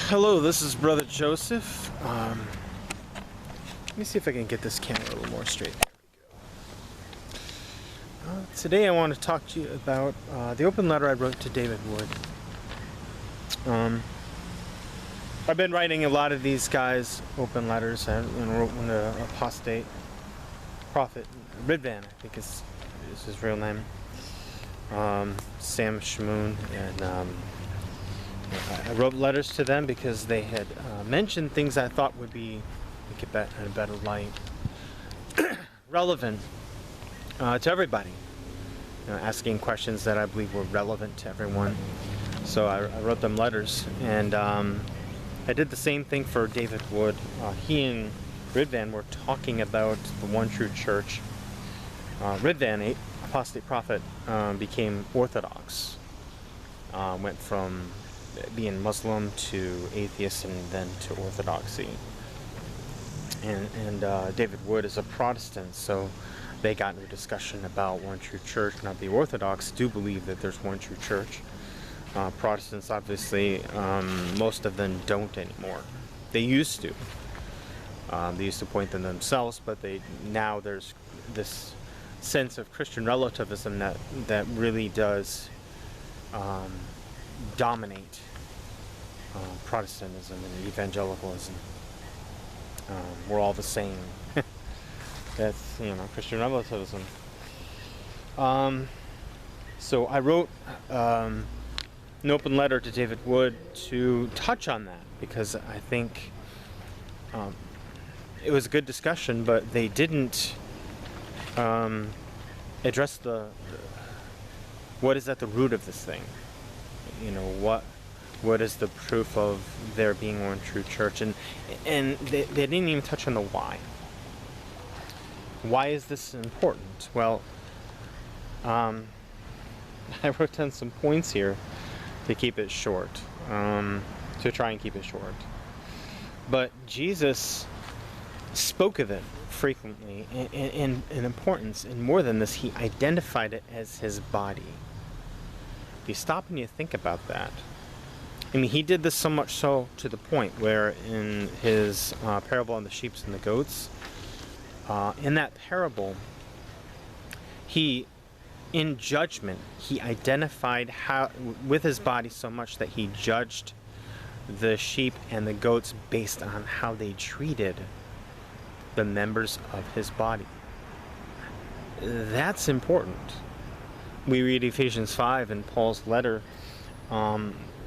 Hello, this is Brother Joseph. Let me see if I can get this camera a little more straight. There we go. Today I want to talk to you about the open letter I wrote to David Wood. I've been writing a lot of these guys open letters. I wrote one to apostate prophet Ridvan, I think is his real name. Sam Shamoon, and I wrote letters to them because they had mentioned things I thought would be in a better light, relevant to everybody. Asking questions that I believe were relevant to everyone. So I wrote them letters, and I did the same thing for David Wood. He and Ridvan were talking about the one true church. Ridvan, apostate prophet, became Orthodox. Went from being Muslim to atheist and then to Orthodoxy. And David Wood is a Protestant, so they got into a discussion about one true church. Now the Orthodox do believe that there's one true church. Protestants, obviously, most of them don't anymore. They used to. They used to point them themselves, but now there's this sense of Christian relativism that really does dominate Protestantism and evangelicalism. We're all the same. That's, Christian relativism. So I wrote an open letter to David Wood to touch on that, because I think it was a good discussion, but they didn't address what is at the root of this thing. What is the proof of there being one true church, and they didn't even touch on the why. Why is this important? Well, I wrote down some points here to keep it short, to try and keep it short. But Jesus spoke of it frequently in importance, and more than this, he identified it as his body. If you stop and you think about that, he did this so much so to the point where in his parable on the sheep and the goats, in that parable, in judgment, he identified with his body so much that he judged the sheep and the goats based on how they treated the members of his body. That's important. We read Ephesians 5 in Paul's letter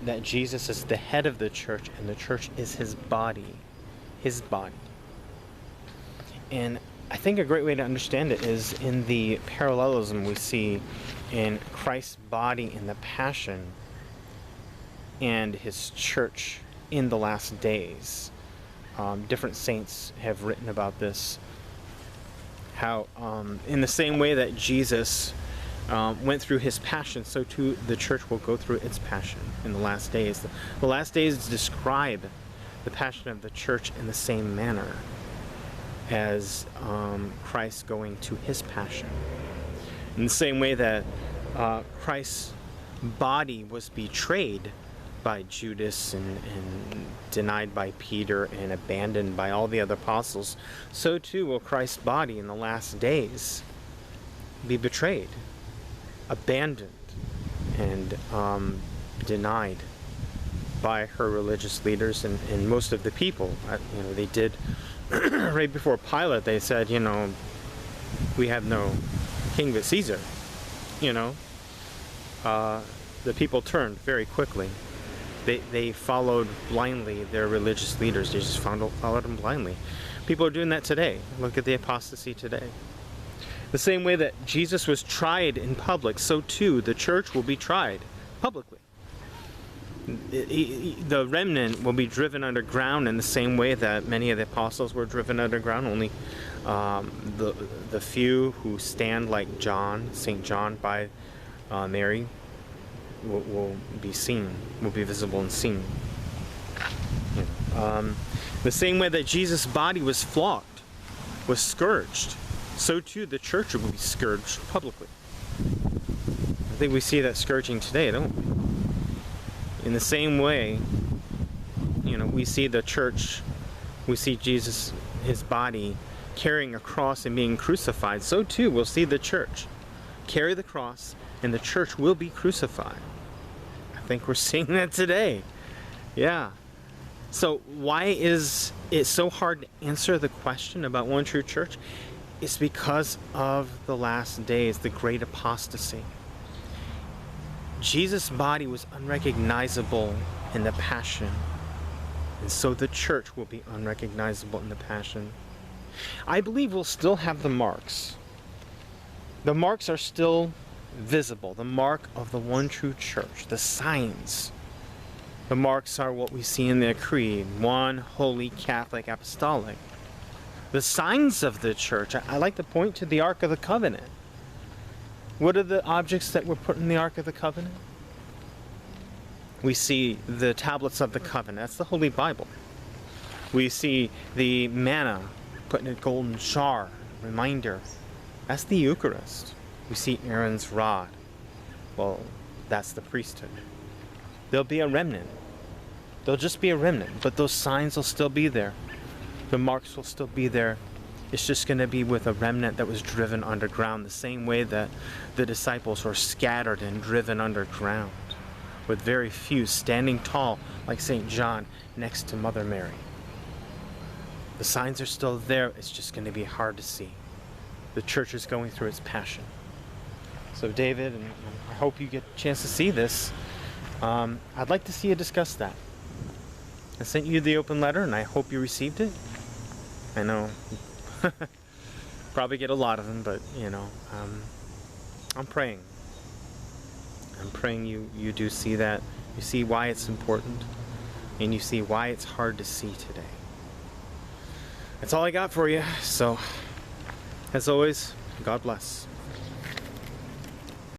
that Jesus is the head of the church, and the church is his body. His body. And I think a great way to understand it is in the parallelism we see in Christ's body in the Passion and his church in the last days. Different saints have written about this. How in the same way that Jesus went through his passion, so too the church will go through its passion in the last days. The last days describe the passion of the church in the same manner as Christ going to his passion. In the same way that Christ's body was betrayed by Judas and denied by Peter and abandoned by all the other apostles, so too will Christ's body in the last days be betrayed, abandoned, and denied by her religious leaders and most of the people. They did right before Pilate. They said, we have no king but Caesar. The people turned very quickly. They followed blindly their religious leaders. They just followed them blindly. People are doing that today. Look at the apostasy today. The same way that Jesus was tried in public, so too the church will be tried publicly. The remnant will be driven underground in the same way that many of the apostles were driven underground. Only the few who stand like John, St. John by Mary, will be seen, will be visible and seen. The same way that Jesus' body was flogged, was scourged, so too the church will be scourged publicly. I think we see that scourging today, don't we? In the same way, we see the church, we see Jesus, his body, carrying a cross and being crucified. So too we'll see the church carry the cross, and the church will be crucified. I think we're seeing that today. Yeah. So why is it so hard to answer the question about one true church? It's because of the last days, the great apostasy. Jesus' body was unrecognizable in the passion, and so the church will be unrecognizable in the passion. I believe we'll still have the marks. The marks are still visible, the mark of the one true church, the signs. The marks are what we see in the creed, one holy Catholic apostolic. The signs of the church, I like to point to the Ark of the Covenant. What are the objects that were put in the Ark of the Covenant? We see the tablets of the covenant, that's the Holy Bible. We see the manna put in a golden jar, reminder, that's the Eucharist. We see Aaron's rod, well, that's the priesthood. There'll be a remnant. There'll just be a remnant, but those signs will still be there. The marks will still be there. It's just going to be with a remnant that was driven underground, the same way that the disciples were scattered and driven underground, with very few standing tall, like St. John, next to Mother Mary. The signs are still there. It's just going to be hard to see. The church is going through its passion. So David, and I hope you get a chance to see this, I'd like to see you discuss that. I sent you the open letter, and I hope you received it. I know, probably get a lot of them, but I'm praying. I'm praying you do see that. You see why it's important, and you see why it's hard to see today. That's all I got for you. So, as always, God bless.